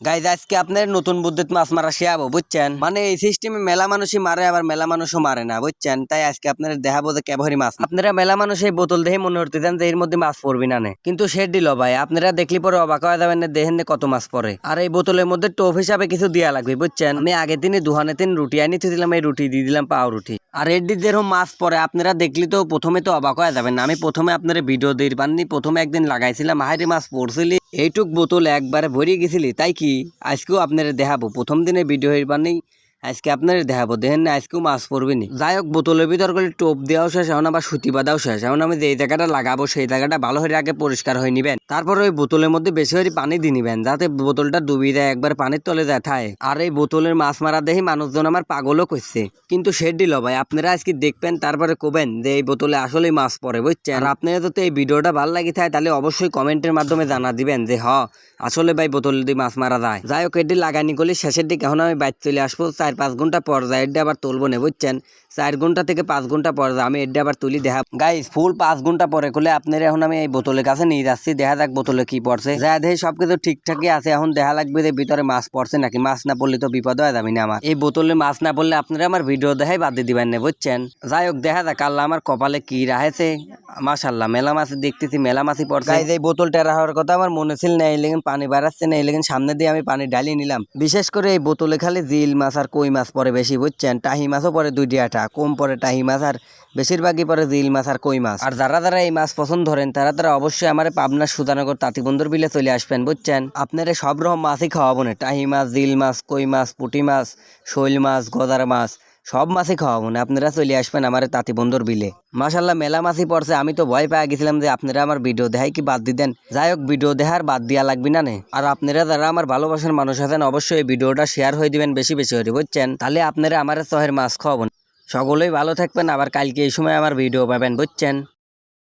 Guys আজকে আপনার নতুন বুদ্ধিত মাছ মারা শিয়াবো বুঝছেন, মানে এই সিস্টেমে মেলা মানুষই মারে আবার মেলা মানুষও মারে না বুঝছেন। তাই আজকে আপনার দেখাবো যে কেবহরি মাছ। আপনারা মেলা মানুষ এই বোতল দেখে মনে করতেছেন যে এর মধ্যে মাছ পড়বি না নে, কিন্তু সে দিল ভাই, আপনারা দেখলি পরে অবাক হয়ে যাবেন না, দেখেন না কত মাছ পড়ে। আর এই বোতলের মধ্যে টোপ হিসাবে কিছু দেওয়া লাগবে বুঝছেন। আমি আগে দিনে দুহানে তিন রুটি আনিতে দিলাম, এই রুটি দিয়ে দিলাম পাও রুটি। আর এর দিয়ে যেরকম মাছ পড়ে আপনারা দেখলি তো প্রথমে তো অবাক হয়ে যাবেন না। আমি প্রথমে আপনারা ভিডিও দিয়ে পাননি, প্রথমে একদিন লাগাইছিলাম হাইরে মাছ পড়ছিলি, এইটুক বোতল একবারে ভরিয়ে গেছিলি, তাই কি আজকেও আপনারা দেখাবো। প্রথম দিনে ভিডিও হইবার নেই, আজকে আপনারা দেখাবো, দেখেন না আজকেও মাছ পড়বে নি। যাই হোক, বোতলের ভিতর করে টোপ দেওয়াও শেষ, এখন আবার সুতি বাঁধাও শেষ। এখন আমি যে জায়গাটা লাগাবো সেই জায়গাটা ভালো করে আগে পরিষ্কার হয়ে নিবেন, তারপর ওই বোতলের মধ্যে বেশি করে পানি দিয়ে নিবেন, যাতে বোতলটা ডুবিয়ে দেয়, একবার পানির তলে যায় থায়। আর এই বোতলের মাছ মারা দেখি মানুষজন আমার পাগলও করছে, কিন্তু সে দিল ভাই, আপনারা আজকে দেখবেন তারপরে কবেন যে এই বোতলে আসলে মাছ পড়ে বুঝছেন। আর আপনারা যদি এই ভিডিওটা ভালো লাগি থাকে তাহলে অবশ্যই কমেন্টের মাধ্যমে জানা দিবেন যে আসলে ভাই বোতল দিয়ে মাছ মারা যায়। যাই হোক, এটি লাগানি করলে শেষের দিকে এখন আমি বাইর চলে আসবো, 4-5 ঘন্টা পর যায় এডি আবার তুলবো না বুঝছেন। 4 ঘন্টা থেকে 5 ঘন্টা পর আমি এডি আবার তুলি দেখা গাইস। ফুল 5 ঘন্টা পরে করলে আপনারা এখন আমি এই বোতলের কাছে নিয়ে যাচ্ছি, দেখা যাক বোতলে কি পড়ছে। যা দেখি সবকিছু ঠিকঠাকই আছে, এখন দেখা লাগবে যে ভিতরে মাছ পড়ছে নাকি। মাছ না পড়লে তো বিপদ হয়ে যাবে না আমার। এই বোতলে মাছ না পড়লে আপনারা আমার ভিডিও দেখাই বাদ দিয়ে দিবেন না বুঝছেন। যাই হোক, দেখা যাক আল্লাহ আমার কপালে কি রাহেছে। মাশাআল্লাহ মেলা মাছ দেখতেছি, মেলা মাছই পড়ছে। গাইস এই বোতলটা রাখার কথা আমার মনে ছিল না, এই লেগে পানি বাড়াচ্ছে না, এই লেগে সামনে দিয়ে আমি পানি ঢালিয়ে নিলাম। বিশেষ করে এই বোতলে খালি জিল মাছ আর কই মাছ পরে বেশি বুঝছেন। টাহি মাছও পরে 2-2টা, কম পরে টাহি মাছ, আর বেশিরভাগই পরে জিল মাছ আর কই মাছ। আর যারা যারা এই মাছ পছন্দ ধরেন তারা অবশ্যই আমার পাবনার সুধানগর তাঁতিবন্ধুর বিলে চলে আসবেন বুঝছেন। আপনারা সব রকম মাছই খাওয়াবো না, টাহি মাছ, জিল মাছ, কই মাছ, পুঁটি মাছ, শৈল মাছ, গজার মাছ, সব মাছই খাওয়াবো না। আপনারা চলে আসবেন আমার তাঁতিবন্ধুর বিলে। মাশাল্লাহ মেলা মাছই পড়ছে। আমি তো ভয় পেয়ে গেছিলাম যে আপনারা আমার ভিডিও দেখাই কি বাদ দিতেন। যাই হোক, ভিডিও দেখার বাদ দিয়া লাগবে না নে। আর আপনারা যারা আমার ভালোবাসার মানুষ আছেন অবশ্যই এই ভিডিওটা শেয়ার হয়ে দিবেন বেশি বেশি করে বুঝছেন, তাহলে আপনারা আমার চহের মাছ খাওয়াবেন। সকলেই ভালো থাকবেন, আবার কালকে এই সময় আমার ভিডিও পাবেন বুঝছেন।